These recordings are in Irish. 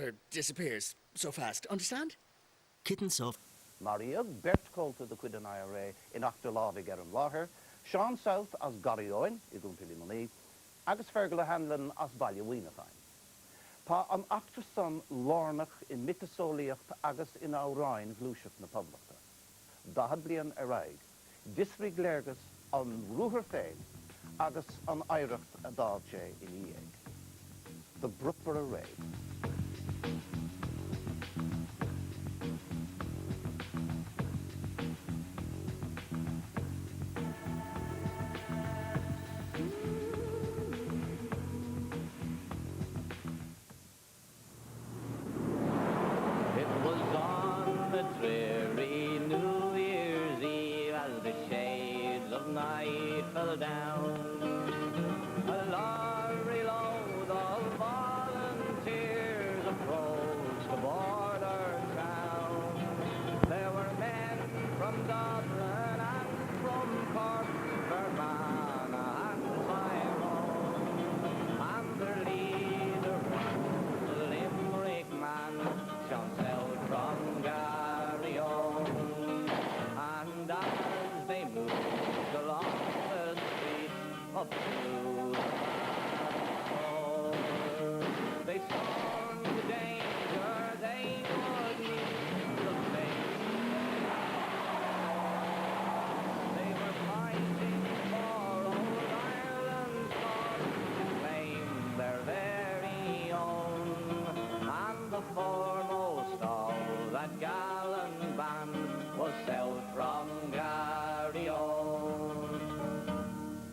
matter disappears so fast. Understand? Kittens off. Mariad Bert Colta the Quid and IRA in Achterlade Garum Water, Sean South as Garryowen, Igunpili Money, Agus Fergal O'Hanlon as Balladry. Pa an actor son Lornach in Mythology agus in I.R.A. Ghlas na Public. Dahad blian I.R.A. Disrig Léargas an Ruairí Féin agus an I.R.A. Adalche in I.R.A. The Brookeborough Raid.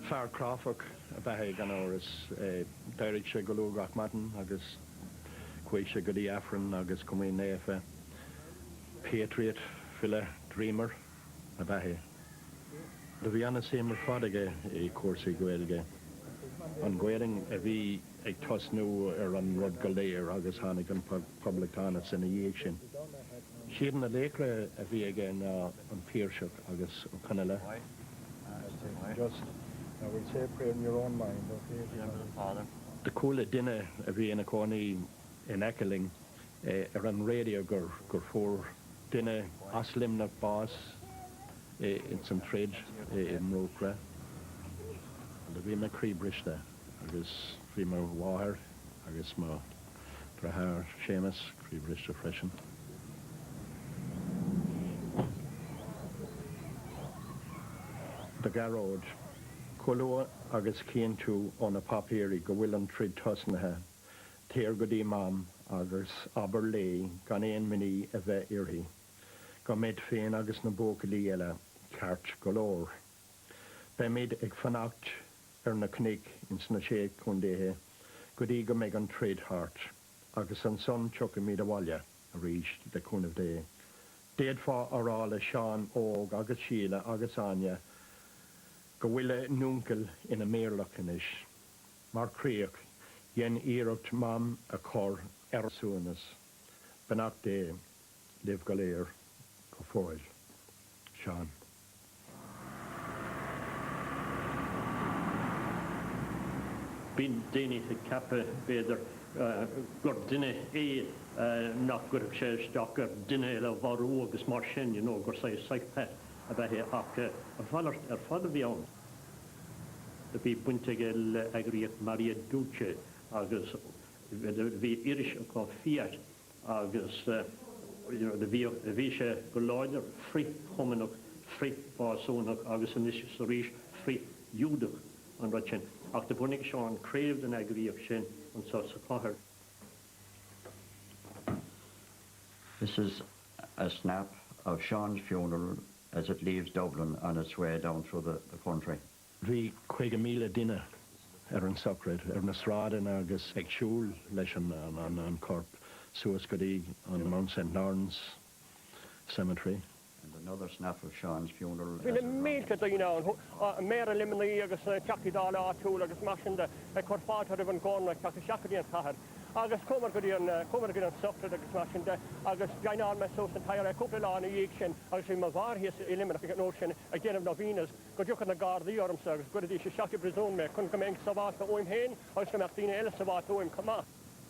Far Crawford, Bahe Ganoris, Derek Shagolugach Martin, Agus Quisha Goody Afrin, Agus Coming Nefa, Patriot, Filler, Dreamer, Bahe. The Viana Semer Fadige, a course Guelge. On Guering, a V, a toss new on Rod Gaelaibh, Agus Hannigan Public Tanas in a Yachin. She in the lake, a V again on Piershuk, Agus Canela. Just. I will say pray in your own mind, okay? Father. The cool dinner a bhí in a corny in Ekeling, on radio gur for dinner aslim na boss in some trade in Rokra. The bhí me Creebrish there, agus bhí me Wahar, agus me Drahar Seamus, Creebrish to freshen. The garage. Colo agus cían tú on a papíri go bhfuil an trid tosnathe, téir go dtí mam agus aber lé gan éon mini a bheith irthaí. Go méid féin agus na bócailí eile ceart go leor. Ba méid ag fanacht na cnig in sna sé chundéthe, go dtí go méid an trid hart, agus an son tucha míad a bhaile a rís de chunamh dé. Déad fá arála Seán óg agus Síle agus Anya, go bhfuil núncail ina méarlachan is. Mar críoch, dhéan iireacht mam a chur súnas, banach dé, liv Gaelaibh go fóil. Seán. Bín daoine cappa beidir gur duine nach gur sé steach gur duine le bharú agus mar sin, gur sé saicpet a bheith ach a bhallart fad a bhíán. The bhí buinte gael agriad Maria Duce agus bhí irish go fiat agus the bhí sé go láidir frí chomanach, frí básúnach agus an is sa rís frí júdach an rud sin. Ach de bunig Seán craved an agriad sin an sa chathair. This is a snap of Sean's funeral as it leaves Dublin on its way down through the country. Bhí 5,000 duine an sacred, na srádan agus ag siúl leis an corp suas go dtí an Mount St. Lawrence Cemetery. And another snap of Sean's funeral. Bhí mílte daoine an méar limnaí agus teachtadála áitiúil agus maisinde chur fáilte an gána teachta seachaíon chathair. Agus cumar go dtí an socrad agus maisinde agus gaináil me sos an tair cúpla lána dhéag sin agus bhí mar bharthaíos i Limerick ag an sin a ggéanamh na bhínas go dúchar na gardaí ormsa agus go dtí sé seacha brisún me chun go mbeidh sabáta óim héin agus go meach daoine eile sabáta óim cumá.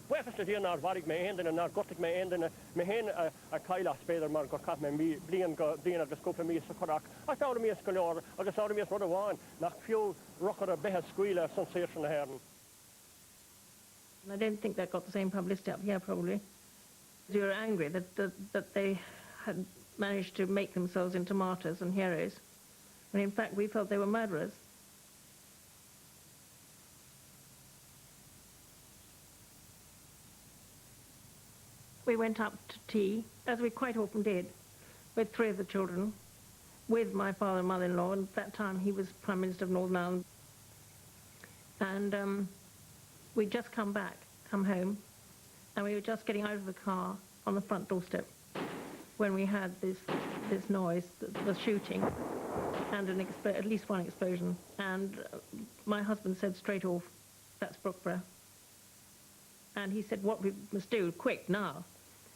Wefes de dien ar varig me henden en ar gotik me henden me hen a Ghlas beder mar go cap me blian go dien agus scope me sa Curragh. A tawr me skolor agus tawr me rod a wan nach few rocker a behe squealer sensation herden. I don't think that got the same publicity up here, probably. We were angry that they had managed to make themselves into martyrs and heroes, when in fact we felt they were murderers. We went up to tea, as we quite often did, with 3 of the children, with my father and mother-in-law, and at that time he was Prime Minister of Northern Ireland. And we'd just come home, and we were just getting out of the car on the front doorstep when we had this noise, the shooting, and at least one explosion. And my husband said straight off, "That's Brookeborough." And he said, what we must do, quick now,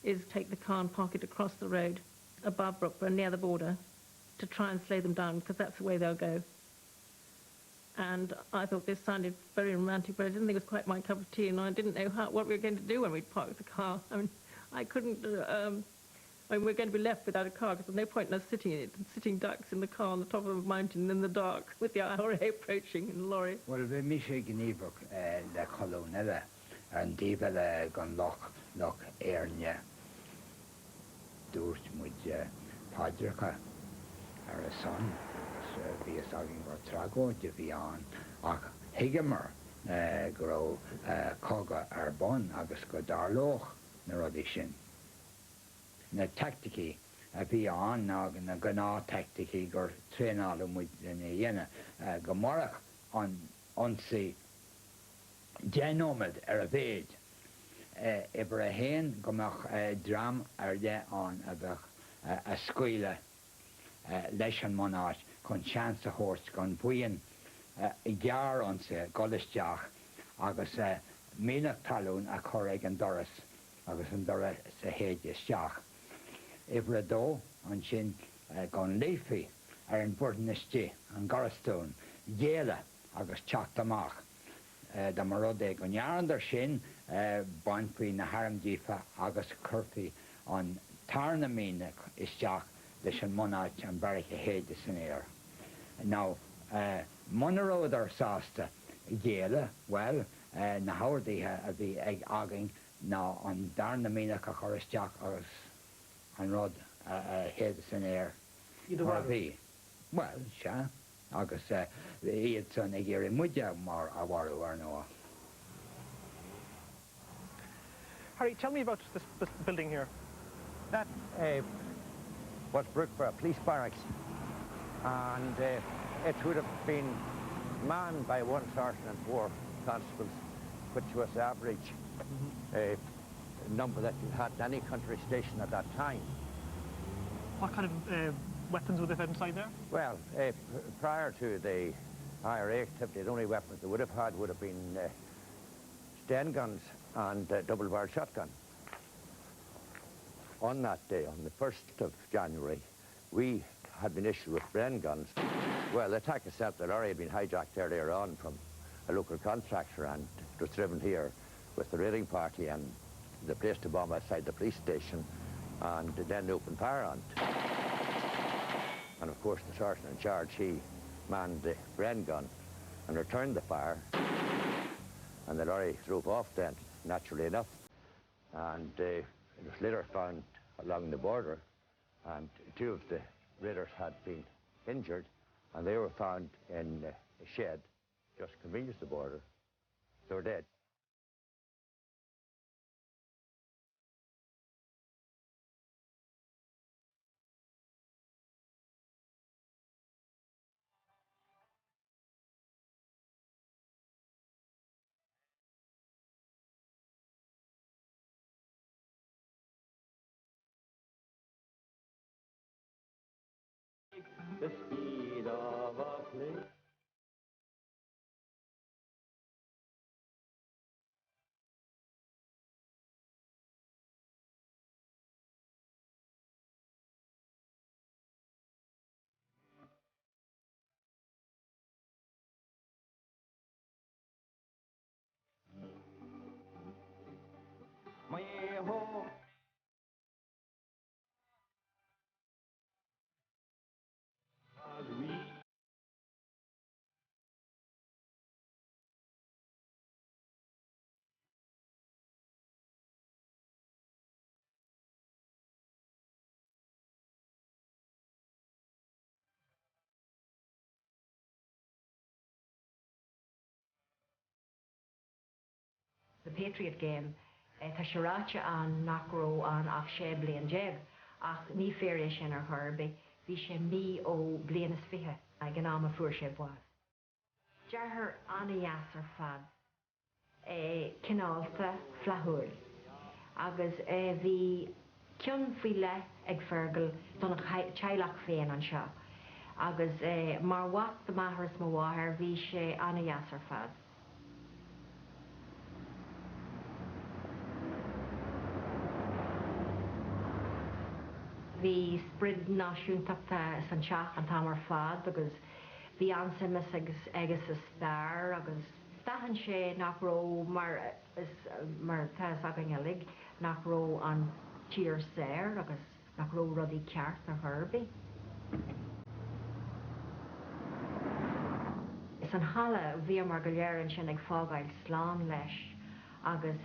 is take the car and park it across the road above Brookeborough, near the border, to try and slow them down, because that's the way they'll go. And I thought this sounded very romantic, but I didn't think it was quite my cup of tea, and I didn't know what we were going to do when we'd parked the car. I mean, I couldn't, we were going to be left without a car, because there's no point in us sitting in it, sitting ducks in the car on the top of a mountain in the dark, with the IRA approaching in the lorry. Well, we mishe gníbach le colónile, and díbal gan loch airne, dúirt muid pádracha ar a son, bhí agin go tragó de bhí an, ach higamar go cóga ar bon agus go darlóch na rudí sin. Na tacticí a bhí an ná na gná tacticí gur trénála muid na dhéine go marach ansaí déanómad ar a bhéid. Ibar a héin gomach dram ar de an a bheith a scuile leis an Monaghan chun seans a chóirt gan buin I ghearr ansa golisteach agus mínach talún a chur an doras agus an doras sa héad isteach. Ibar a dó an sin gan léifi ar an burdnistí an Garastún Gaelaibh agus teacht amach. Da mar rud go nearandar sin bainpaí na haramdífa agus curfaí an tarna mínach isteach leis an Monaghan an barrack a héad san éir. Now, Monaród ar sásta Gaelaibh, well, na hairdaithe a bhí ag agin ná an darna mínach a chur isteach agus an rud a héad san éir. Mar bhí. Well, se, agus iad san ag éirí muide mar a bharú ar nóa. Harry, tell me about this building here. That was Brookeborough Police Barracks, and it would have been manned by 1 sergeant and 4 constables, which was the average number that you had in any country station at that time. What kind of weapons would they have had inside there? Well, prior to the IRA activity, the only weapons they would have had would have been Sten guns and double-barreled shotgun. On that day, on the 1st of January, we had been issued with Bren guns. Well, the attack itself, the lorry had been hijacked earlier on from a local contractor, and it was driven here with the raiding party and the place to bomb outside the police station, and then opened fire on it. And of course, the sergeant in charge, he manned the Bren gun and returned the fire, and the lorry drove off then, naturally enough. And it was later found along the border, and 2 of the raiders had been injured, and they were found in a shed just convenience the border. They were dead. The speed of a plane. The Patriot game, tá siráte an nachró an ach sé blian jeb, ach ní fér sin ar Herbie, bhí sé mí ó blian is fiche, ag an am a fuair sé bhád. Dearthar anaías ar fad, cinálta flathúil, agus bhí cion faoi le ag Fergal donna teilech féin an seo, agus mar wat de maithras mo bháthir bhí sé anaías ar fad. Bhí sprid náisiúntaachta san seach an tamar fad agus bhí ansimas agus is stair agus stahan sé nach ró mar tá agan eig nach ró an tír séir agus nach ró rudí ceart na Herbie. Is an hala bhí mar go léirann sin ag fágáil slán leis agus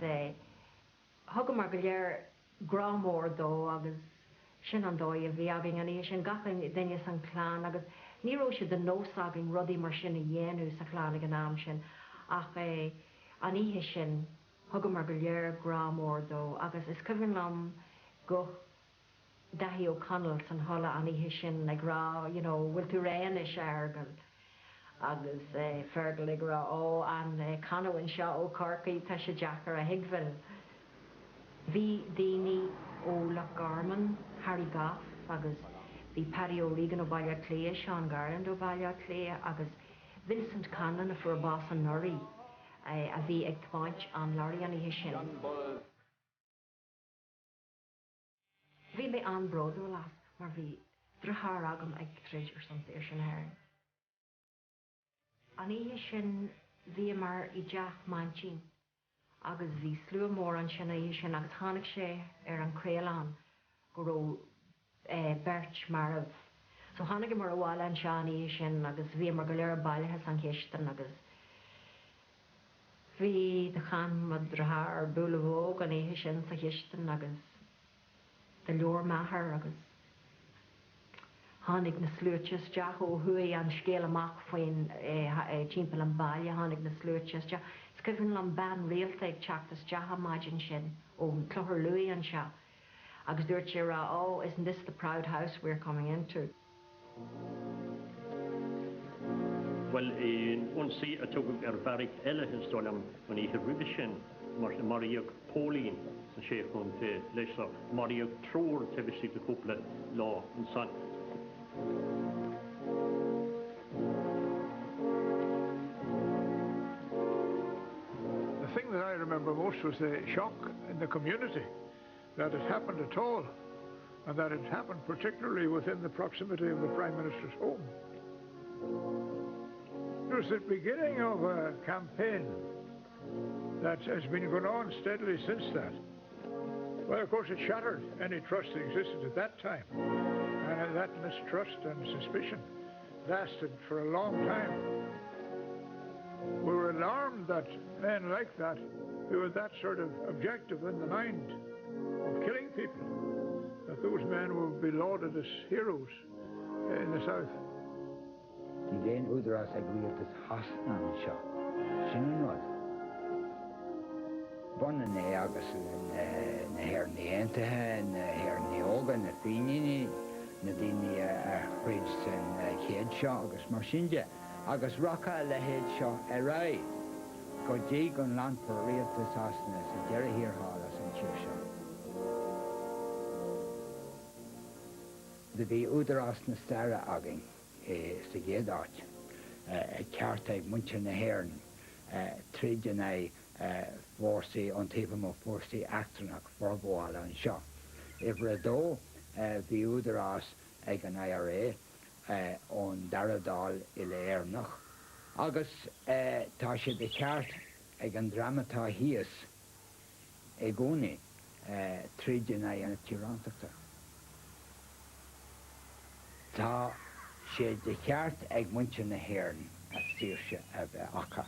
thugam mar go léir grámór dó agus sin an dói a bhí agin an sin gachan daine san chlán agus ní ró sé den nós agin rudí mar sin a dhéanú sa chláán ag an am sin ach an ihe sin thugam mar go léir grámór dó agus is cyfan lam go dahí ó canal san thola an ihe sin ag rá, bhfuil tú réan is airgan agus Fergal ag rá ó an canhain seo ó Corcaí tá sé deachar a hiigfil. Bhí daoine ó Lochgarman, Harry Gaff, agus bhí Paddy O'Regan ó Baile Clé, Sean Garland ó Baile Clé, agus Vincent Cannon a fuair bás an Norrie, a bhí ag tmáint an Lorry an ihe sin. Bhí mé an bródú las, mar bhí drothar agam ag trid ar san ar sin hair. An ihe sin bhí mar I deach Máirtín, agus bhí slú mór an sin ihe sin agus tháinig sé ar an Créalán go ró Birch marmh. So tháinig mar a bháil an seán ihe sin agus bhí mar go léir bailthe san chéistan agus bhí de chan mod drothar ar búla bhóg an ihe sin sa chéistan agus de leor maithir agus tháinig na slúirteas deach ó thuaí an scéal amach faoin timpeall an baile tháinig na slúirteas deach. Scuifann an ban réalta ag teachtas deach a maidin sin ó Clothair Luaí an seo. Agus dúirt sé rá, oh, isn't this the proud house we're coming into? Well, one see a tug barrack elephants dolam when he had ribbon sin, Mario Pauline, the chef on the lesser Mario Tror to visit the couple law and son. The thing that I remember most was the shock in the community that it happened at all, and that it happened particularly within the proximity of the Prime Minister's home. It was the beginning of a campaign that has been going on steadily since that. Well, of course, it shattered any trust that existed at that time, and that mistrust and suspicion lasted for a long time. We were alarmed that men like that, who had that sort of objective in the mind of killing people, that those men would be lauded as heroes in the South. Die geen oudras ag wieltes hasten an seo. Sin an Bonna né agus na her niantathe, na her nioga, na fíine, na daoine a chuid san chéad seo agus mar sinne, agus rocha le héad seo I.R.A. go dé an land for réaltas hasna sa deire híorthála san tíir seo. De bhí údarás na stara agin sa géad áit. Ceart ag muintir na héireann tríd na fórsaí an taobh mo fórsaí achtarnach forbháil an seo. Ifre dó bhí údarás ag an I.R.A. ón Daradál I Léarnach. Agus tá sé de ceart ag an dramatá híos ag gúnaí tríd na an tírántachta. Tá sé de ceart ag muintir na héireann a tíirse a bheith acha.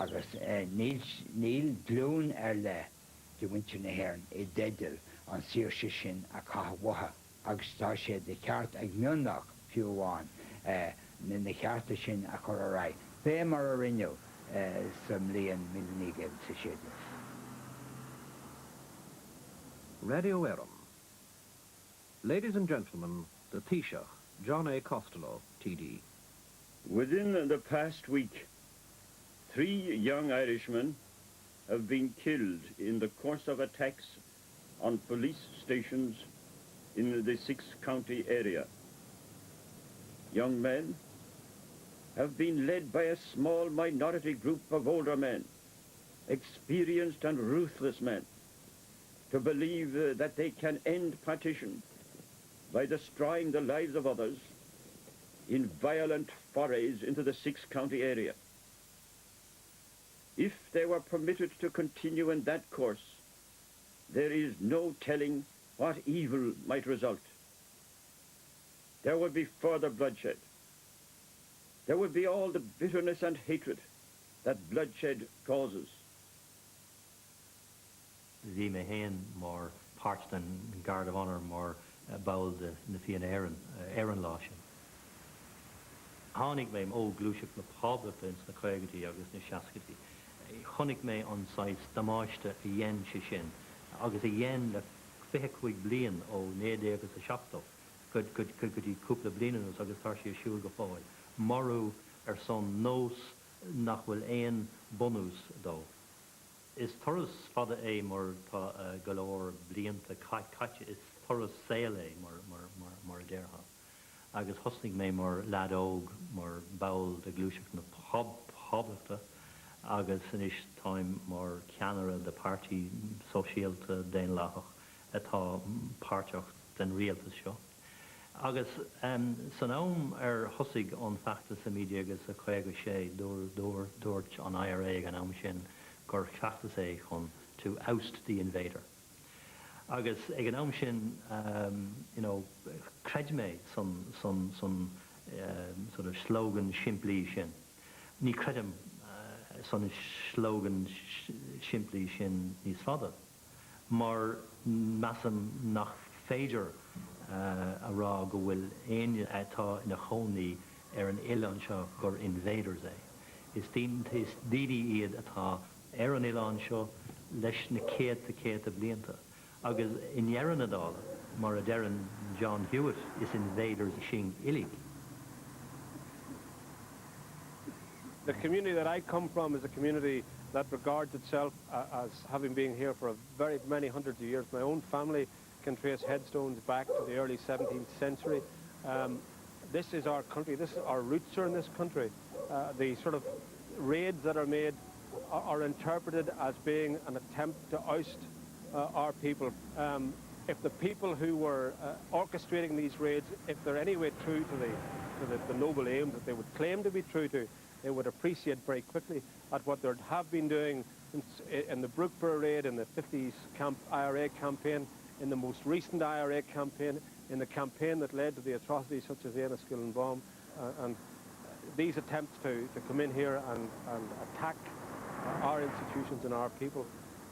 Agus níl glún le de muintir na héireann I déidil an tíirse sin a cathmhatha. Agus tá sé de ceart ag mionnach fiúháin na cearta sin a chur I.R.A. Bé mar a rinneú sa mbliain 1900 sa séidir. Radio Eram. Ladies and gentlemen, the Taoiseach, John A. Costello, TD. Within the past week, 3 young Irishmen have been killed in the course of attacks on police stations in the 6-county area. Young men have been led by a small minority group of older men, experienced and ruthless men, to believe that they can end partition by destroying the lives of others in violent forays into the 6-county area. If they were permitted to continue in that course, there is no telling what evil might result. There would be further bloodshed. There would be all the bitterness and hatred that bloodshed causes. Bhí mé héin mar páirt an Guard of Honour mar ball na fian Éireann lá sin. Tháinig mé ó glúiseach na páblachta ins na Craigtí agus na Seascatí. Chonnig mé an sáis damáiste a dhéan se sin, agus a dhéan le 25 bliain ó 9 agus a 7. Could í cúpla bliananús agus tar sé a siúil go fáil. Marú son nós nach bhfuil éon bonús dó. Is thoras fada é mar tá galóir blianta caite is thoras saoil é mar a déirtha. Agus thosnig mé mar ladóg mar bail de glúiseach na páblachta agus inis táim mar ceanara de pártaí sóisialta déan láthach atá páirteach den rialtas seo. Agus san am thosig an feachtas sa mídia agus a chuig sé dúirt an IRA an am sin gur feachtas é chun to oust the invader. Agus ag an am sin, creid mé son sort of slogan simplí sin. Ní credim son slogan simplí sin níos fada. Mar massam nach féidir a rá go bhfuil aine atá ina chónaí an Ileán seo gur invaders é. Is dídi iad atá an Ileán seo leis na céad blianta. Agus in Éireann adála, mar a deran John Hewitt is invaders sin illig. The community that I come from is a community that regards itself as having been here for very many hundreds of years. My own family can trace headstones back to the early 17th century. This is our country, our roots are in this country. The sort of raids that are made are interpreted as being an attempt to oust our people. If the people who were orchestrating these raids, if they're any way true to the noble aims that they would claim to be true to, they would appreciate very quickly at what they have been doing in the Brookeborough Raid, in the 50s IRA campaign, in the most recent IRA campaign, in the campaign that led to the atrocities such as the Enniskillen bomb, and these attempts to come in here and attack our institutions and our people.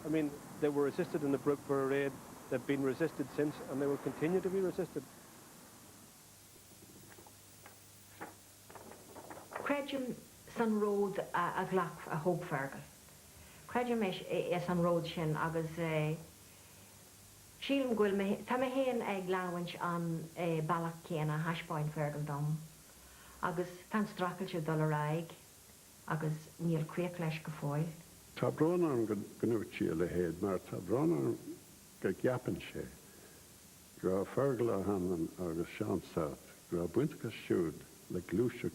I mean, they were resisted in the Brookeborough Raid, they've been resisted since, and they will continue to be resisted. Creidum san road a Ghlas a Hope Fergal. Creidum is san road sin agus Sílim gwil me, ta me hen ag lawinch an balach céna Hashpoint Fergal dom. Agus tan strakel se dollar agus níl cuic leis go fóil. Tá bron an gnútí le héad, mar tá bron an go gapan sé. Gra Fergal O'Hanlon agus Sean South, gra buintachas siúd le glúiseacht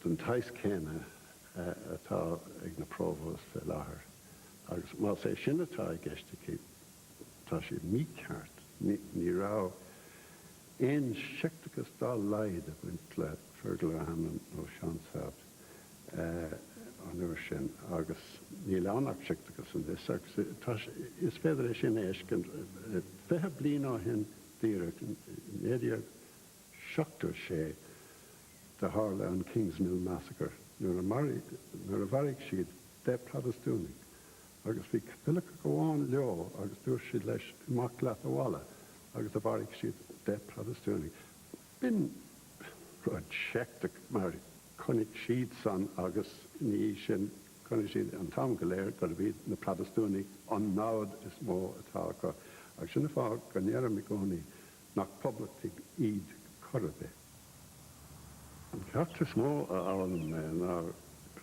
den tais céna atá ag na prófos fe láthair. Agus má sé sin atá ag geisteach tá sé míceart, ní rá éon seachtagus dá laid a buint le Fergal O'Hanlon ó Sean South an uair sin, agus ní lánach seachtagus an dis, agus is féidir sin éiscin fethe bliain á hin díreach néideag seachtar sé de hála an Kingsmill Massacre, nuair a bharigh siad de Protestúnig. Agus bhí fileach go bháin leo agus dúir siad leis amach leat a bhalla agus a bharigh siad de Protestúnig. Bin rud seachtaach mar chunig siad san agus ní sin Gonna see an Tom Gaelair got to be the Protestuni on nod is more attack. I shouldn't have gone near me going knock public to eat Curragh. And Capture small Ireland now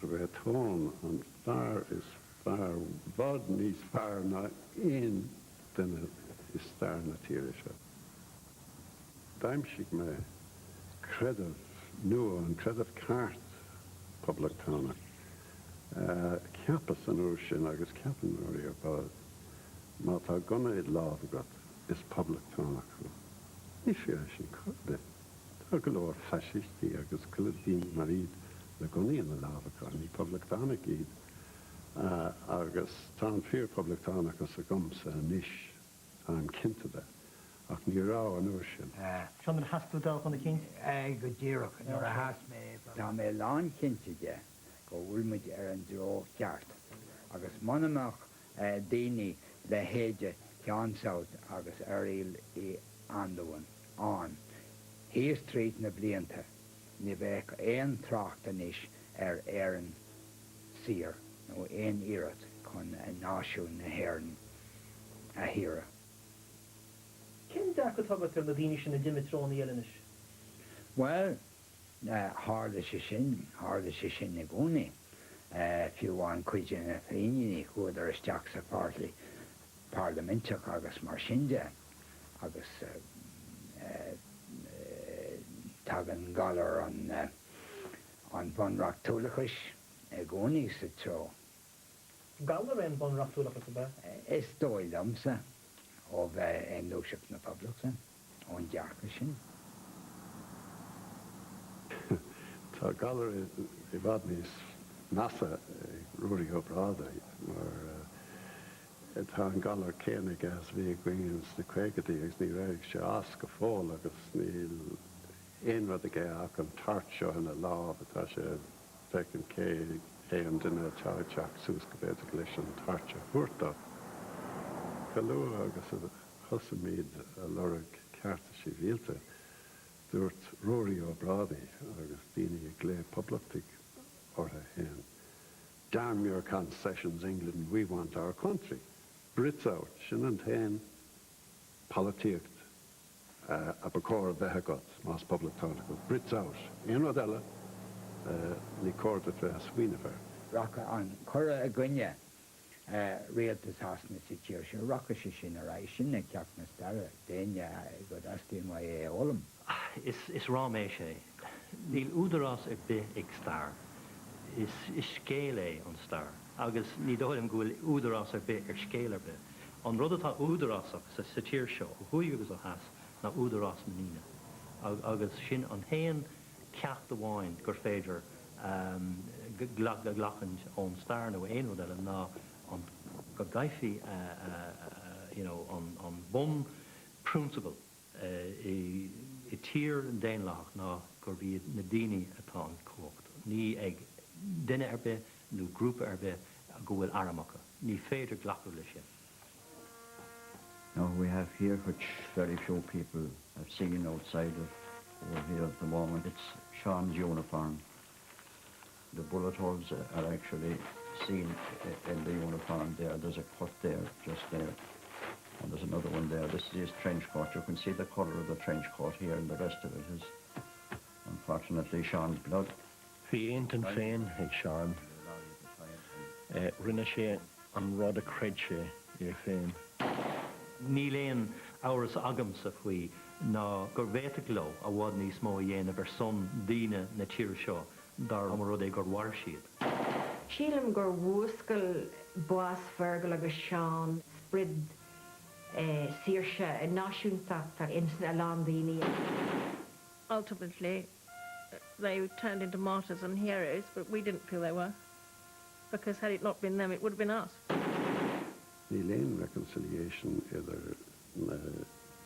Curragh tone and far is far vod needs far not in than is star na Tírisha. Daimshig me credit new and credit cart public tone. Campus and ocean, I guess camping area about Martha gonna it love got is public tone. Initiation could be. Galore fascisti, I guess Gladine Marid, the Gonian lava ni public tonic eat. I guess town fear public tonic as a gums and niche. I'm kin to that. Ach I.R.A. and ocean. Sean has to tell on the king. Good year, nor a has me. Now me lawn kintje. Go Wilmid and draw chart. Agus Monaghan Dini the hedge John South agus Ariel Andowan on. He is treating a blianta. Nivek ein trachtanish Aaron Seer. No ein irat con a nashu na hern a hera. Ken Dark Toga to the Danish and the Dimitron the Elenish? Well, hard as shin neguni. If you want Quijin a Fini, who there is Jacks a partly Parliamentic August Marshinja, August Tagan Galler on Bonrock Tulikish, Egoni Sitro. Galler and Bonrock Tulikish about? It's Doyle Lumsa of Endoship in the public, on Jarkishin. So Galler is Ivadnis NASA Ruairí Ó Brádaigh or Tá Galler Cénig as bhí gwins the Craigedy as ní raig se asca fól agus níl ein rud a gé ach an tart seo in a láb atá sé fecin cé éan duna teach sús go bhéad a leis an tart se huirta. Galú agus a chusamíd a lorug cearta sí bhíalta dúirt Ruairí Ó Brádaigh agus daoine a glé publictig or a hen. Damn your concessions, England, we want our country. Brits out, sin and hen, politics, a bacor vehigot, mas public tonical. Brits out. In Rodella, ni corda fes wienever. Rocka on Curragh Gwynia, real disasna situation, Rocka shishineration, a capna star, Dania, good astin my olum. Is Rameshe. Neil Uderas a bit extar. Is scale on star. Agus ní dóim go údarás a bit scélar bit. An rud atá údarás sa satír seo, chuig agus a has na údarás manína. Agus sin an héan ceacht a bháin gur féidir glachan ón star nó éon rud eile ná an go gaifi an bun principle I tír an déanlach ná gur bhí na daoine atá an cócht. Ní ag dinne erbe, nu group erbe, go will aramaka. Ni féidir glachú lei sin. Now we have here, which very few people have seen outside of over here at the moment. It's Sean's uniform. The bullet holes are actually seen in the uniform there. There's a cut there, just there. And there's another one there. This is his trench coat. You can see the colour of the trench coat here, and the rest of it is, unfortunately, Sean's blood. Fi Ainton Féin, ag Sean. Rinne sé an rud a cred sé ar féin. Ní léon áras agam sa faoi ná gur bhéite gló a bhád níos mó dhéanamh ar son daoine na tír seo dar am rud é gur war siad. Sílim gur bhuascail Buas Fergal agus Sean sprid saoirse náisiúntaach in a lán daoine. Ultimately, they turned into martyrs and heroes, but we didn't feel they were. Because had it not been them, it would have been us. Ní léon reconciliation either na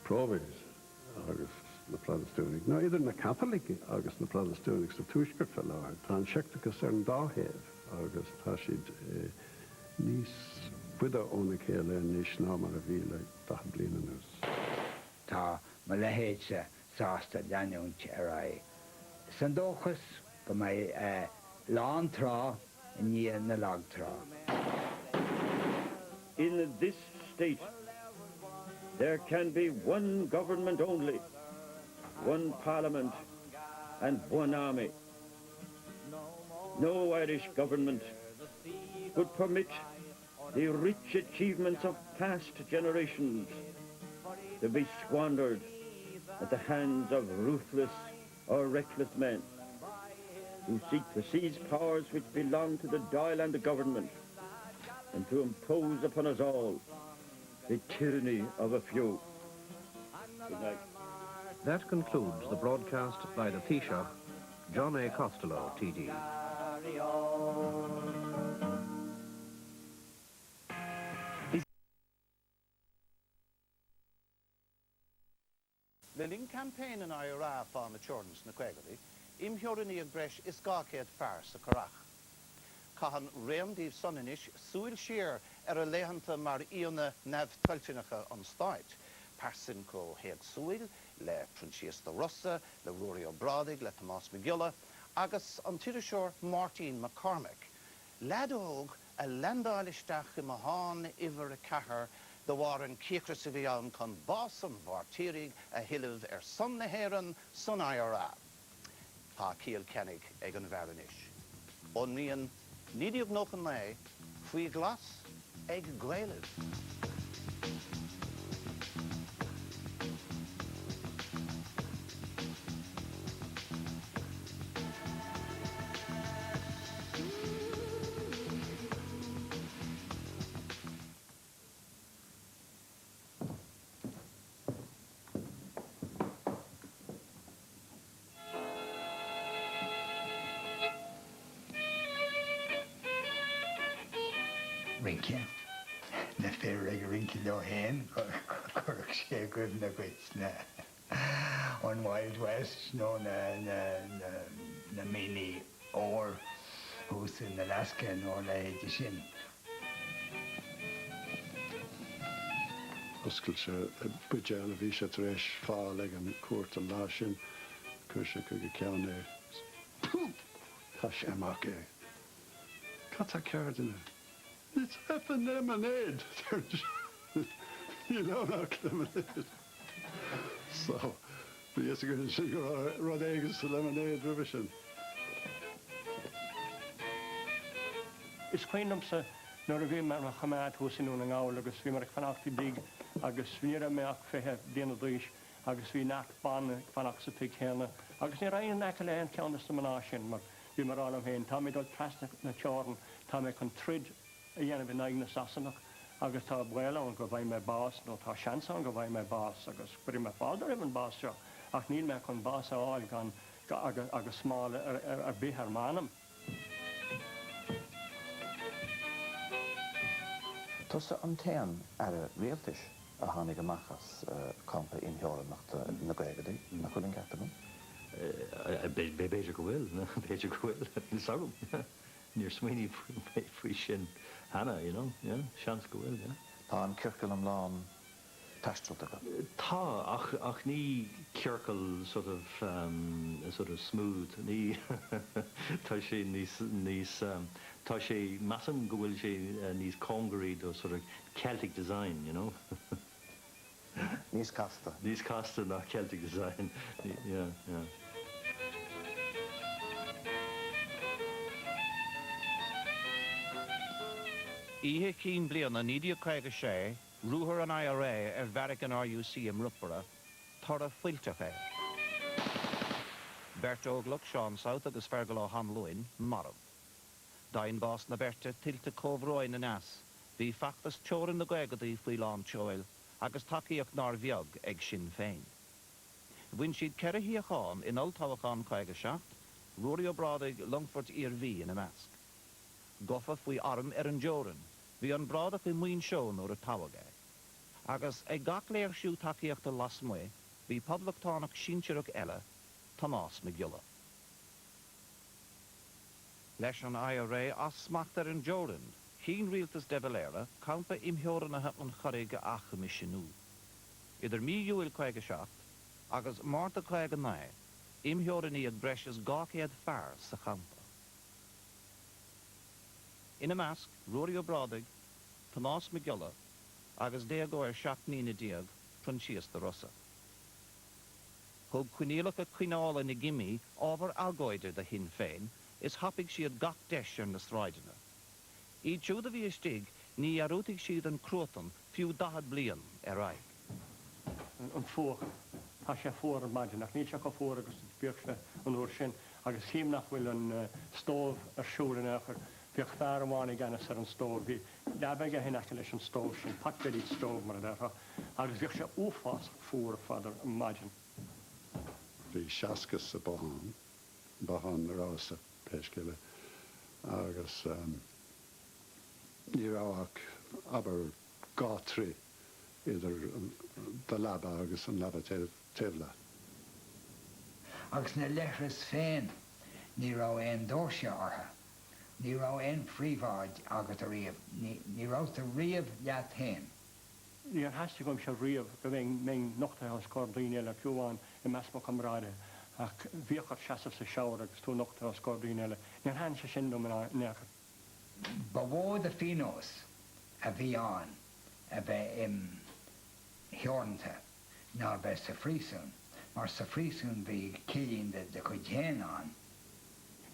próbis agus na Protestúnig, no either na Catholic agus na Protestúnig sa túisgur fel áir. Tá an seachtagus ar an dáhéad agus tá siad níos buda óna chéile níos ná mar a bhí le 10 bliana nús. Tá ma lehéid sa sásta leanúnt I.R.A. San dóchas go mai lán trá ní na lagtra. In this state, there can be one government only, one parliament and one army. No Irish government would permit the rich achievements of past generations to be squandered at the hands of ruthless or reckless men who seek to seize powers which belong to the Dáil and the government and to impose upon us all the tyranny of a few. Good night. That concludes the broadcast by the Taoiseach, John A. Costello, TD. The Link campaign in I.R.A. fána Chorns na Gaelaibh, imheoraní ag breis is gácéad fear sa Curragh. Cahan réamdíh soninis súil siar a léhananta mar íonna nef tuiltinacha an stáit. Persin có héag súil le Proinsias de Rossa, le Ruairí Ó Brádaigh, le Tomás MacGiolla, agus an tíiriseoir Máirtín MacCormaic. Ledóg a lendáilisteach I Monaghan iver a cahar the war in Curragh sa bhíán chun básan martyrig a hiileh son na héireann son I.R.A. Tá cíal cenig ag an bheranis. Ón míon nídiog nóchan lé faoi Ghlas ag Gaelaibh. Rinkin. Na fair ag rinkin do hen, Curragh sé good na gwits na. On Wild West, no na mini or who's in Alaska no la dishin. Oscail se buideanna bhí sé tar éis fáil ag an cuairt an lá sin, chuir sé go ceann é. Tá sé amach é. Catá ceardanna. It's effing lemonade. You know not lemonade. So, but yes, you're going to sugar Rodriguez to lemonade revision. Is cuinnam sa nuair a bhí mar a chamáid thuasanú na ngáil agus bhí mar fanachtaí big agus bhíar meach fithe déana dúis agus bhí nach ban fanach sa pig chéna agus ní raon nach leon ceannas na maná sin mar bhí mar álam héin tá mé dul trasna na teáran tá mé chun trid a dhéanamh in agna sasanach agus tá bhile an go bhaid me bás nó tá seansa an go bhaid me bás agus buí me fáidir an bás seo ach níl me chun bás áil gan agus smáil ar bithar mánam. Tusa an téan ar a réaltais a tháinig amachchas campa imheoranachta na Gaelaigh na chuilinn ceachtain? Beidir go bhfuil, beidir go bhfuil, ní sagam. Níor smaoiní faoi sin hana, you know, yeah, seans go bhfuil, yeah. Tá an circail am lán taistrúilta go? Tá, ach ní circail sort of smooth, ní tá sé níos tá sé massam go bhfuil sé níos congaríd ó sort of Celtic design, you know. Níos casta? Níos casta ná Celtic design, yeah, yeah. Ihe cín bliana nídia craige sé, rúthar an I.R.A. ar bharrack an RUC in Brookeborough, tar a fuilteach é. Bert óglach South agus Fergal O'Hanlon, marm. Dain bás na berte tiltte cóhróin in as, bhí fachtas teoran na Gaelgadaí faoi lán teoil, agus takeíoch nar bheag ag sin féin. Bhain siad ceithre híochán in oltáhachán craige seacht, Ruairí Ó Brádaigh Longfort IR.V. in a measc. Goffa faoi arm an Joran, bhí an Brádaigh I muoin seón o'r táhaga. Agus ag gach léir siú takeíochta las mue, bhí poblachtánaach sinsearach eile, Tomás MacGiolla. Leis an I.R.A. as smacht an Joran, cín rialtas de Valera, campa imheoranathe an Curragh acha misisiú. Idir míúil craige seacht, agus Marta craige nae, imheoraní ag breis is gácéad fearr sa campa. Ina Mask, Ruairí Ó Brádaigh, Tomás MacGiolla, agus déagóir seachnína diag, Proinsias de Rossa. Thug cuinealach a cuineála na gimí ábhar algóide de hin féin, is hapig siad gach deis ar na stráidena. Í tjúda bhí istig, ní arútig siad an cruatan fiú 10 blian ar aig. An fóch, tá sé fór an maidin, ach ní se go fór agus bíoch se an úr sin, agus chím nach bhfuil an stóv ar siúr an échar, bíoch fear amháin ganas ar an stóv, bhí lebeige hin echte leis an stóv sin, patbeid stóv mar a d'echa, agus bíoch se úfás fór fadar an maidin. Bhí seascas sa bahan rása peiscile, agus ní ráach aber gátri idir the laba agus an laba tefla. Agus na leithras féin, ní rá éon dóise ortha, ní rá éon phríomháid agat a riamh, ní ráta riamh leat féin. Ní an heiste gom se riamh go bhéh nochta an scordíine le ciúháin I measma camráide, ach bhíochar seasamh sa seabhar agus tú nochta an scordíine le, ní an hen se sin dom neachar. Ba bhód a finos a bhí an, a bheith Hiornta, ná bheith sa frísún, mar sa frísún bhí cilín de chuid héan an.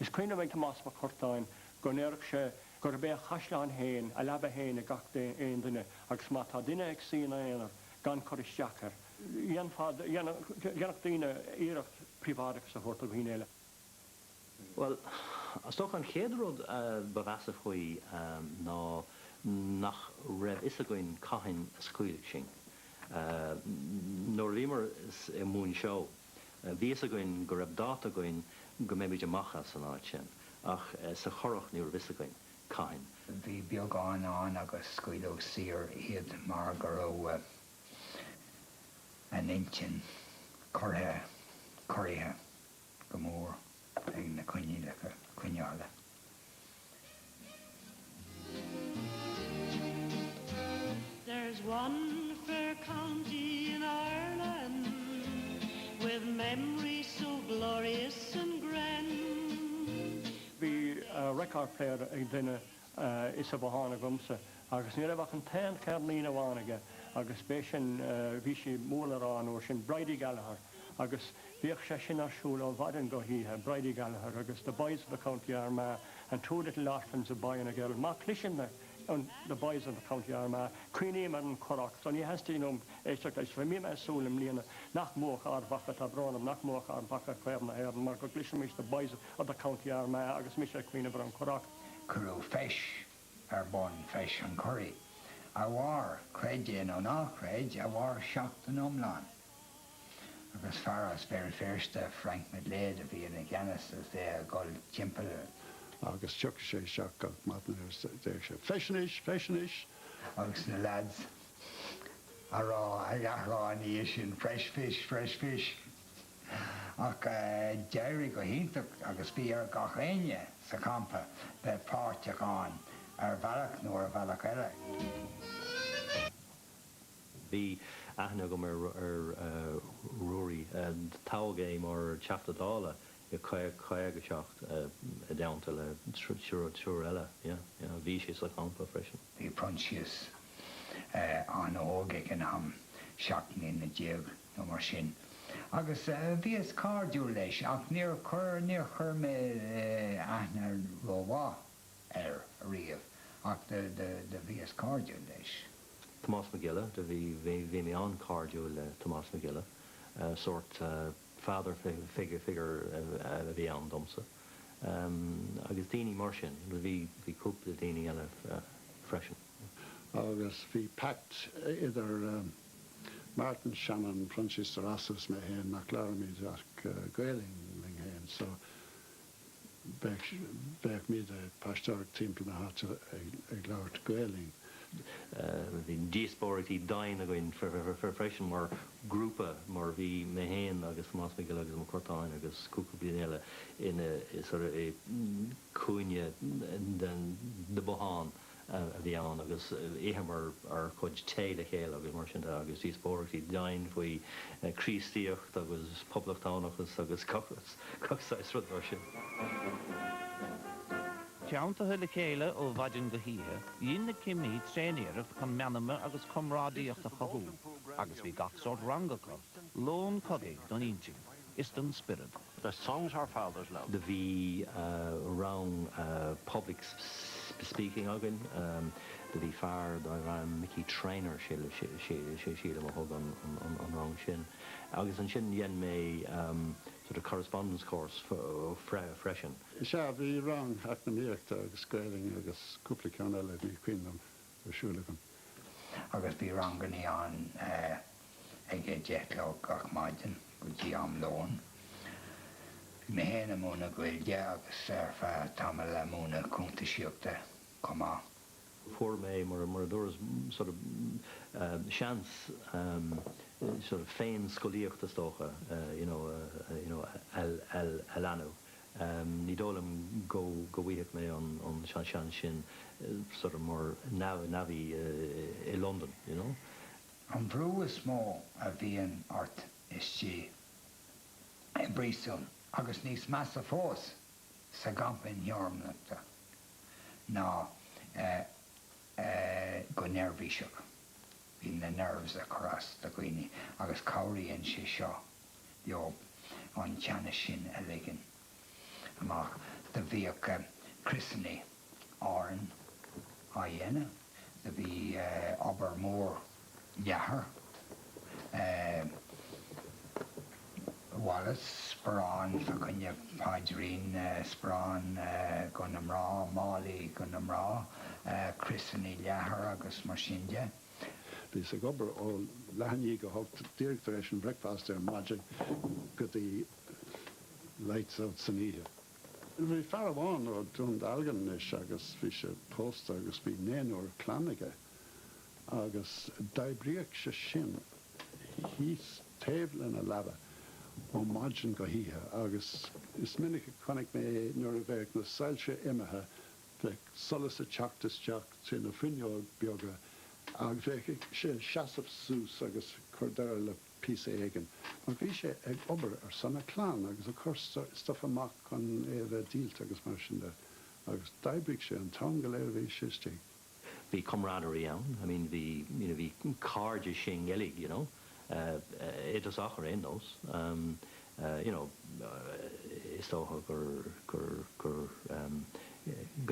Is cuine bhain Tomás MacCormaic go neirc sé gur bheith chaisleán héin, a leba héin a gach éon duine, agus má tá duine ag sína éanaar gan choristeachar. Dhéanach duine iirecht privádach sa chóirta bhín éile. Well, as toch an chéadród bevasa faoi ná nach raibh is a goin caihin a scuilig sin. Nor limer is a mún seo. Bhí is a goin go raibh data goin go méid amachchas an áit sin, ach sa chorach ní raibh is a goin caihin. Bhí beagán an agus scuidó sir iad mar go raibh an intin choirthe go mór ag na cuineála. There's one fair county in Ireland with memories so glorious and grand. Bhí record player ag duine is a bhána gomsa, agus ní raibh an 10 cearnína bhánaige, agus bé sin bhí sé mólarán ó sin Broirí Gaelaibh, agus bhíoh sé sin arsúil ó bhadan go híthe, Broirí Gaelaibh, agus the boys of the county I.R.A. and 2 little orphans of boy and a girl. Má clisin on the boys of the county I.R.A. Queenie mar an Curragh, so ní heistí nom éisteach leis bhí mí me súlim líana nach móch ar bacha tá bránam, nach móch ar bacha cuerna éan, mar go clisin mis the boys of the county I.R.A. agus mis sé Queenie mar an Curragh. Curú feis ar bon feis an curry. A war creidin ó ná creid, a war seacht an omláin. Agus faras ver firste Frank Medléad a bhí in Ghlas as é gol timpel. Agus tuach sé seach ag matna déir sé feisinish. Agus na lads a leathrá ní sin fresh fish. Ach Jerry go híntaach agus bí ar gach aine sa campa be páirteach an ar bhealach nó ar bhealach eile. Bhí aithne go ar Ruairí tágéim ar teachtadála I chuige seacht a daanta le trúr eile, bhí sé sa campa freisin. Bhí Proinsias an ógaigh an am seachtaí na déag nó mar sin. Agus bhí is cardú leis, ach níor chur mé aithne rómhá ar riamh, ach de bhí is cardú leis. Tomás MacGiolla, de bhí mé an cardú le Tomás MacGiolla, sort father figure a bhí an domsa. Agus daoine mar sin, bhí cúpla daoine eile freisin. Agus bhí pact idir Máirtín Shannon Proinsias de Rossa me héin nach learmid ach Gaelaibh héin, so bheith míad pastóric timp na hat ag leabhart Gaelaibh. Bhí díospóirtí dain a goin freisin mar grúpa mar bhí mé héin agus Tomás MacGiolla agus an Cortáin agus cúpla bliain eile in sort of cúine de bohan a bhí an agus éhamar ar chuid téile chéile agus mar sin agus díospóirtí dain faoi crístíocht agus poblachtáineachtas agus cochsáis rud mar sin. Ceanta le chéile ó bhaidin go híthe, dhéon na cimí tréinéireacht chun meanama agus comrádaíocht a chothú, agus bhí gach sort rangacha, lón cogaigh don inting, istan spirit. The songs our fathers loved. The V around public speaking again. The V far the Mickey Trainer she mo hog on wrong shin. Agus an shin yen me sort of correspondence course for freshen. Sha vi wrong at na mircht agus squaring agus couple can alle vi quindom for schulegan. Agus vi wrong gan an ag jetlo gach maidin go gi am loan. Me héna múna gwyilge agus fa tamil le múna cúnta siúpta comá. For me, more doors sort of chance, sort of fein scolíocht the stocha, you know, elanu. Ní dólam go wiach me on shan shin, sort of more navi in London, you know. An bhrú is mó a bhíon ort is tí in Bristol. Agus níos measa fós sa gampin heormnachta ná go nervhíseach. Bhí na nerves a choras do gcuoine agus cabhraíonn sé seo beag an teanna sin a ligean. Amach de bhíoh christenaí áran a dhéanamh, de bhí obair mór leathair, Wallace, Sprán, Facuine Padrín, Sprán, Gunam Rá, Málaí, Gunam Rá, Christenaí leathair agus mar sin de. Bhí sa gobar ó lehanní go hocht directoration breakfast ar magic go the lights out san ihe. Bhí fear amháin ó dún dalgan is agus bhí sé post agus bhí néanúir clanige agus daibríoch sé sin hís taobh a laba ó maidin go híthe agus is minic chunig mé nuair a bheith na sailse imethe bheith solas a teachtas teach sin na finneoil beaga agus bheith sé seasamh sús agus chuirdeir le písa éigean. Mar bhí sé ag obair ar sanna clán agus a chur stuff amach chun éad dílt agus mar sin de agus daibríoch sé an tám go léir bhí sistí. Bhí camaraderie ann. I mean, bhí cardja sin gelig, you know. It was auch in those. You know, is toch gur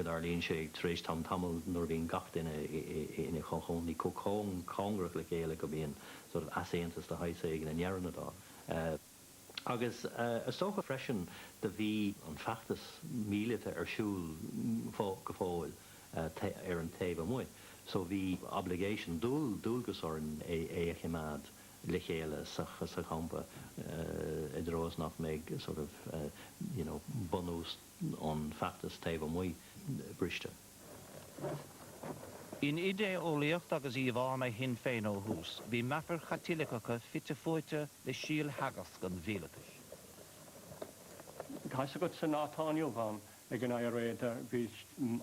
Arlene sé tréis tam tamil nor bhín gacht in a chonchon ní cóchón congrach le céile go bhíon sort of aséantas de haise in jearan adá. Agus is toch freisin de bhí an feachtas mílite siúl go fáil ar an taobh amúid. So bhí obligation dúlgus orn é chimád le chéile sa champa I dros nach meg sort of you know bonus on factus taobh amúid briste. In idé ólaíocht agus í bhána hin féin ó hús, bhí mapar chatílacha fitte fóite le síl hagas gan bhéalatas. Cais agat san átáineo bhán ag an IRA bhí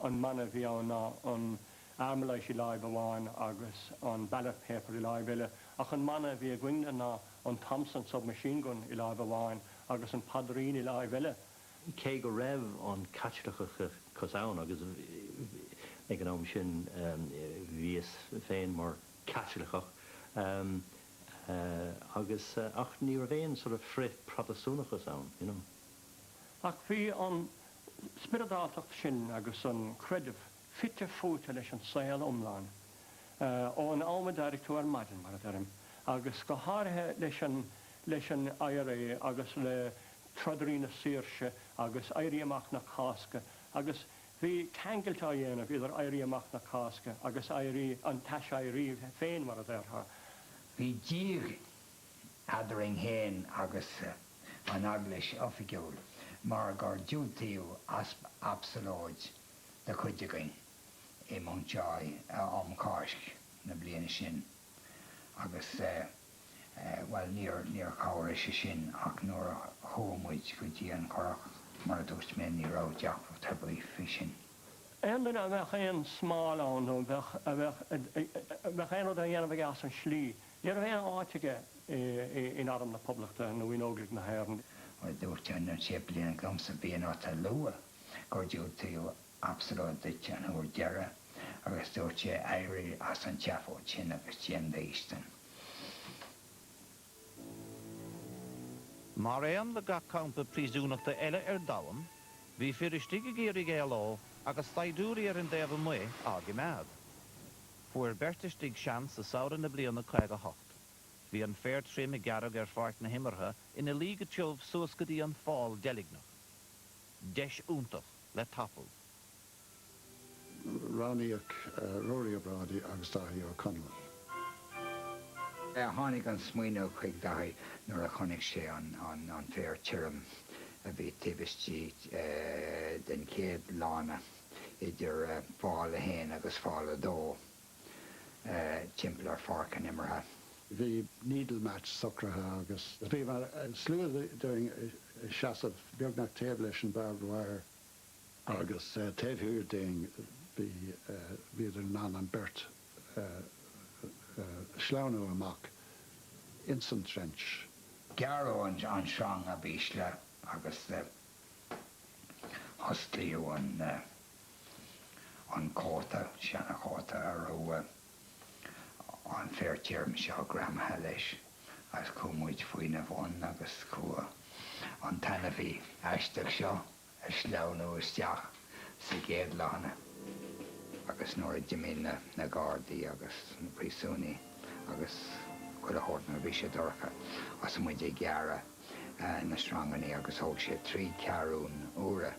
an mana bhí an armlais I lai bháin agus an ballot paper I lai bile ach an mana bhí a gcuine ná an Thompson submachine gun I lai bháin agus an padrín I lai bile. Cé go raibh an catlacha cosán agus ag an am sin bhíos féin mar catlacha agus ach ní bhéon sort of frit protestúnacha cosán, you know. Ach bhí an spiridátacht sin agus an credibh fitte fóta leis an saoil omláin ó an alma directúir maidin mar a agus go háirithe leis an IRA agus le tradrína síirse agus éirí amach na casca agus bhí teangiltá dhéanamh idir éirí amach na casca agus éirí an teis éirí féin mar a dheartha. Bhí dír adring héin agus an aglis ofigiúil mar gur dúntaíú absolóid de chuidegain I Montjoy am Cáisc na bliana sin agus well níor cabhar sé sin ach nuair a thuamuid go dtí an Curragh mar a dúirt mé ní rá deach tá buí fi sin. Endan a bheith éon smáil an ó bheith éon a dhéanamh gas an slí. Níor a bheith áiteige in adam na poblachta na bhuióglaigh na haireann. Well dúirt an sé bliana gamsa bíon áta lua gur dúirtaíú absolút duite an úr deire agus dúirt sé éirí as an teafó sin agus tíam d'éistan. Mar éan le ga campa prísúnachta eile dam, bhí firistigh géirí Gaelaibh agus staidúrí an déobh mu ági mead. Fuair bertistigh sean sa saoran na bliana chuige hocht. Bhí an fér trim garag fart na himmartha ina líga teomh suas go dtí an fáil delignach. Deis úntach le tapal. Ránaíodh Ruairí Ó Brádaigh agus Ruairí Ó Brádaigh. Tháinig an smaoineamh chuig dahí nuair a chonig sé an fér tírim a bhí tibistí den céad lána idir fáil a héin agus fáil a dó timplar farcan immertha. Bhí needle match socratha agus bhí mar slúad doing seasamh beagnach taobh leis an barbed wire agus taobhúr doing bhí idir nan an bert sláánú amach instant trench. Garó an seán a bhísle agus hostlíú an cóta, seanna cóta ar an fér tírim seo gramathe leis agus cúmúid faoine bhain agus cua an taine bhí eisteach seo a sláánú isteach sa géad lána agus nuair dimín na Gardaí agus na príosúnaí agus chud a hort na bhí sé dorcha as muid é gearra na stranganí agus thóg sé trí cearún úra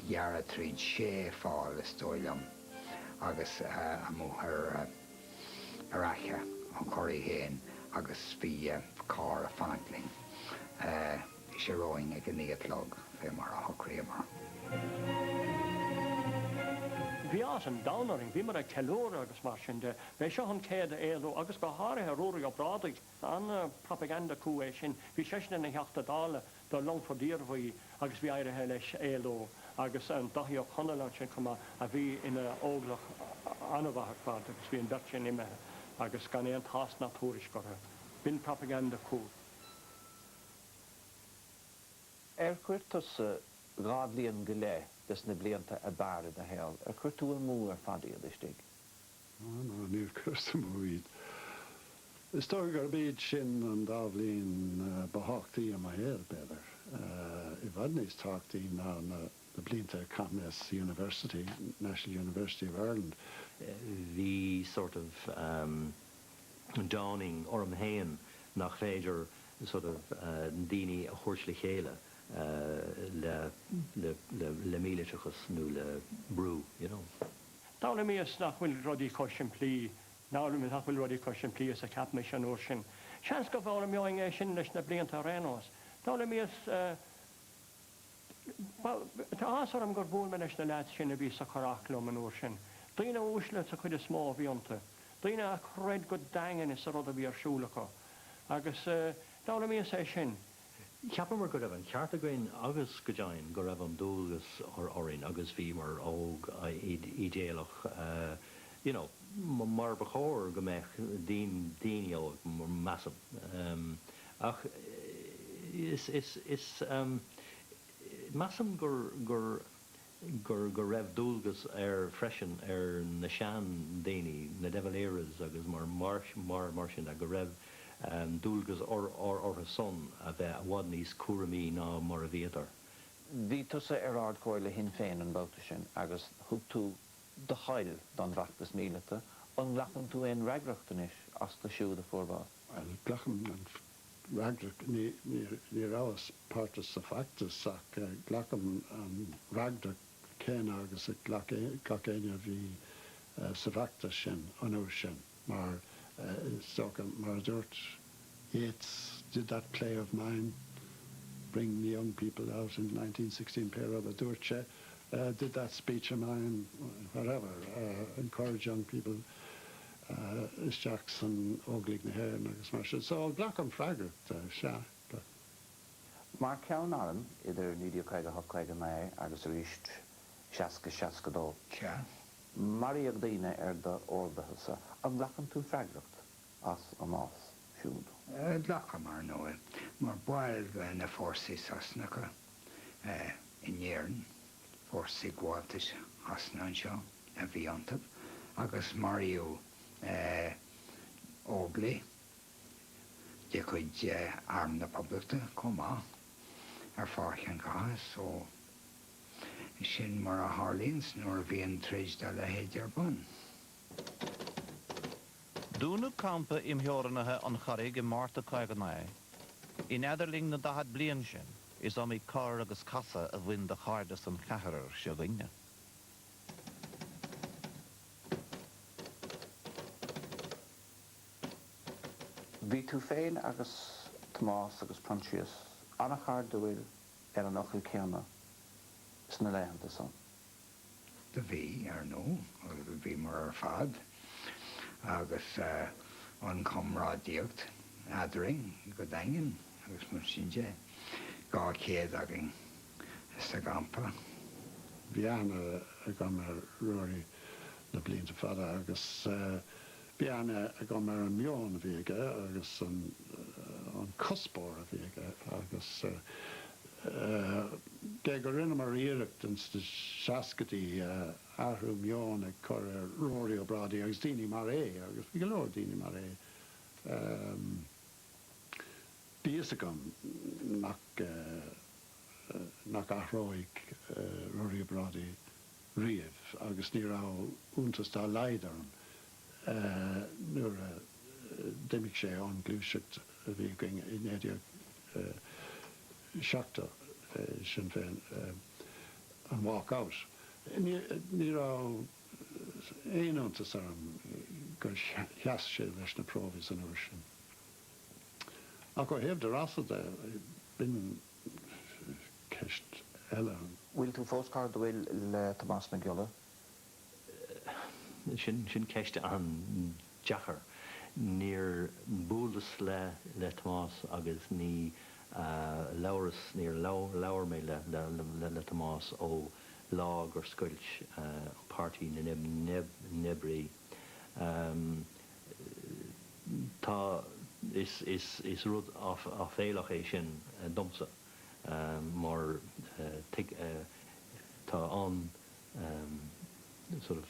gearra tríd sé fáil is dóilem agus amú ar aiche an choirí héin agus bhí cá a fannachtling bhí sé roing ag an níotlog fé mar a thochríomar. Bhí as an dánaring, bhí mar ag teilúr agus mar sin de, bheith seo an céad éalú agus go háirithe Ruairí Ó Brádaigh an propaganda cú é sin, bhí seisna na heachta dála do longfordíormhaí agus bhí airithe leis éalú agus an dathí ó Conala sin cuma a bhí ina óglach anmhathachfad agus bhí an bert sin imethe agus gan éon tas natúris gotha. Bhín propaganda cú. Cuirtas gádlíonn go le dus na blianta a barad a héal. Cuirtú an mú ar fadí a istig? No, níor cuirta múid. Is tóg ar bíd sin an dábhlíonn bathachtaí am a héal beidir. I bhd níos táchtaí ná na blianta Caithness University, National University of Ireland. The sort of dawning orm hain nach féidir sort of daoine a thuirsla chéile le míleachas nó le brú, you know. Dála míos nach bhfuil rodí cosisian plí, nála mi nach bhfuil rodí cosisian plí as a cap me sin úr sin. Seans go bhla meoing é sin leis na blianta rénós. Dála míos tá asar am gur bhúil me leis na leid sin a bhí sa choráchlum an úr sin. Daoine úsle sa chuid a smó bhíonta. Daoine a chreid go dagan is a rud a bhí arsúlacha. Agus dála míos é sin. Ceapam mar go raibh an ceartagóin agus go dein go raibh an dúlgus ar orin agus bhí mar óg i déalach, you know, mar bachóir go mbeidh daoine óg mar massam. Ach is massam gur raibh dúlgus ar freisin ar na sean daoine na devaléras agus mar sin a go raibh dúlgus or a son a bheith a bhd níos cuaramí ná mar a bhéadar. Bhí tusa ar ardcóir le hin féin an bouta sin agus thug tú do chail don bhachtas míleta an ghlachan tú éon reagrachtanis as do siúd a fórbáil. Well, glachan an reagrach ní rálas páirtas sa factas ach glachan an reagrach cén agus a glacéine bhí sa factas sin anúir sin mar mar dúirt Yeats did that play of mine, bring the young people out in 1916 pair of dúirt did that speech of mine, whatever, encourage young people, is Jackson óglaigh na hair agus mar sin. So glach an freagracht se. Mar ceann aram idir 1952 agus ríist 60-62. Maríoch daoine ar do ordatha an glachan tú freagracht as an más siúd. Glacha mar nóil, mar bail na fórsaí sasnacha in éireann Orsi Gwatis Hasnanshaw, a Viantab, agus Mario Obley, you could arm the public to come on, our fortune cause, so Shin Mara Harlins, nor Vian Tridge de la Hedger Bun. Dúnú campa im heoranathe an charig I Márta Caiganaí. In Ederling na dahad blian sin, is am I car agus casa a bhain de chardas an chaharar seo gine. Bhí tú féin agus Tomás agus Proinsias anna chard de bhfuil an ochil ceanna sna leihananta san. The bhí nó, agus the bhí mar fad, agus an comradíocht adring go daingin, agus mar sinje, gá céad agin sa gampa. Bhí anna a go mar Ruairí na blianta fada agus bhí anna a go mar an mion a bhíige agus an cuspóir a bhíige agus de go rinne mar iirecht an seascatí ahrú mion a chur Ruairí Ó Brádaigh agus daoine mar agus bhí go leor daoine mar Bíos agam nach athróigh Ruairí Ó Brádaigh riamh agus ní rá úntas tá leidarm nuair déimigh sé an glúiseacht a bhí in éideag seachta sin féin an walk out. Ní rá éonantas arm gur cheas sé leis na próvis an uair sin. Ach go hebh de rasa de bin ceist eile. Bhfuil tú fós card bhfuil le Tomás MacGiolla? Sin ceiste an deachar. Níor búlas le Tomás agus ní lauras níor laur mé le Tomás ó lá gur scoilt pártaí na Nebraí. Tá is rud á féilech é sin domsa mar tá an sort of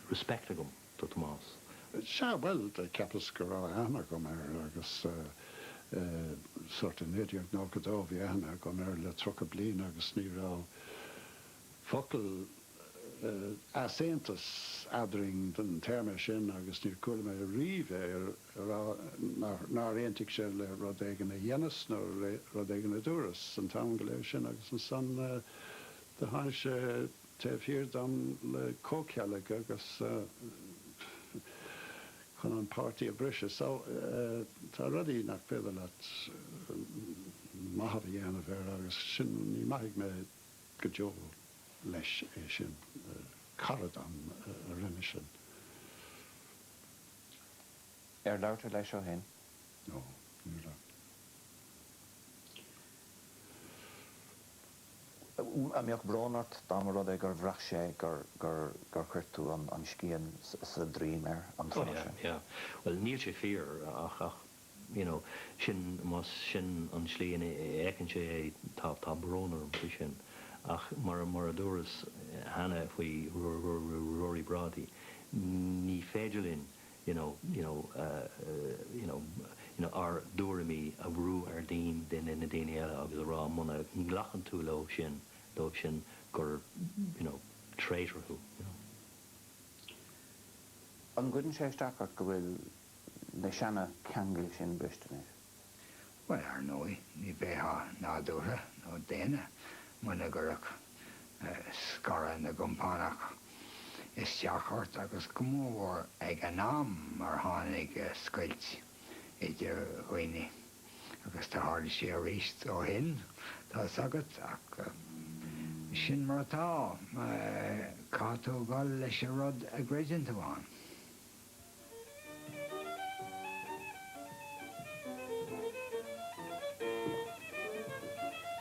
respect agam to Tomás. Se well de cepas go rá anna go mar agus sort of néideag ná go dó bhí anna go mar le trocha blian agus ní rá focail aséantas adring den terme sin agus níor cúla mé riomh ná réontaigh sé le rud éigean na dhéanas nó rud éigean na dúras an tam go léir sin agus an san de háin sé taobh dam le cócealaigh agus chun an pártaí a brise. So tá rudaí nach féidir leat maithe dhéanamh agus sin ní maithigh mé go deo leis é sin carad an rinne sin. Leirtar leis seo hen? No, ní ra. Amíoch brónart dám rud gur bhrach sé gur chuirtú an scían sa drím an tráise. Well, níl sé fear ach sin mas sin an slíon écinn sé tá brónar an sin. Ach mar a dúras hana faoi Ruairí Brádaigh ní féidirlinn ar dúramí a bhrú ar daoin den na daoine eile agus rá muna nglachan tú le sin gur tréitirthú. An gcuireann sé isteach go bhfuil le seanna ceanglaigh sin bristenis? Well, ar nói, ní bhétha nádútha nó déine muna gurach scara na gumpánach is teachart agus go mór ag an nám mar tháinig scoilt idir chuoine agus tá hála sé a ríist ó hin tá agat ach sin mar atá cató gáil leis a rud a gréideanta bháin.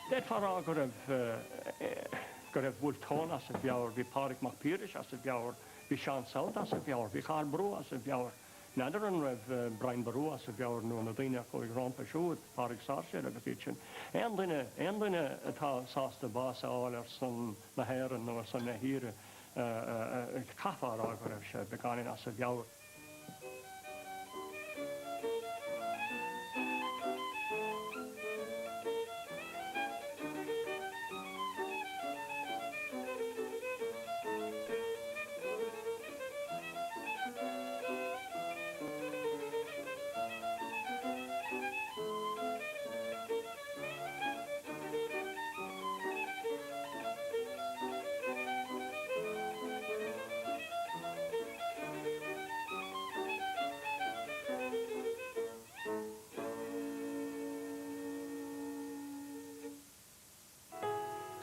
Det fará gur bhfuil tón as a bheabhar, bhí pádraig mac Píris as a bheabhar, bhí Seán South as a bheabhar, bhí Charles Brú as a bheabhar, Nadar an raibh Brian Barú as a bheabhar nó na daine chuig rompa siúd, párig sáirse agus iad sin. Ein duine atá sásta bás áil ar san na héireann nó ar san na híre cathar á go raibh sé beáin as a bheabhar.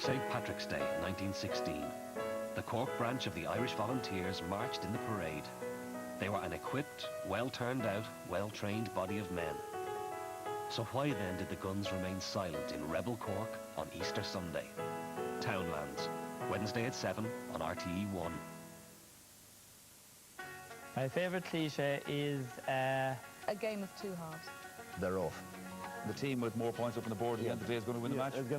St. Patrick's Day, 1916. The Cork branch of the Irish Volunteers marched in the parade. They were an equipped, well-turned-out, well-trained body of men. So why then did the guns remain silent in rebel Cork on Easter Sunday? Townlands, Wednesday at 7 on RTE1. My favourite cliché is... A game of two halves. They're off. The team with more points up on the board at the end of the day is going to win the match.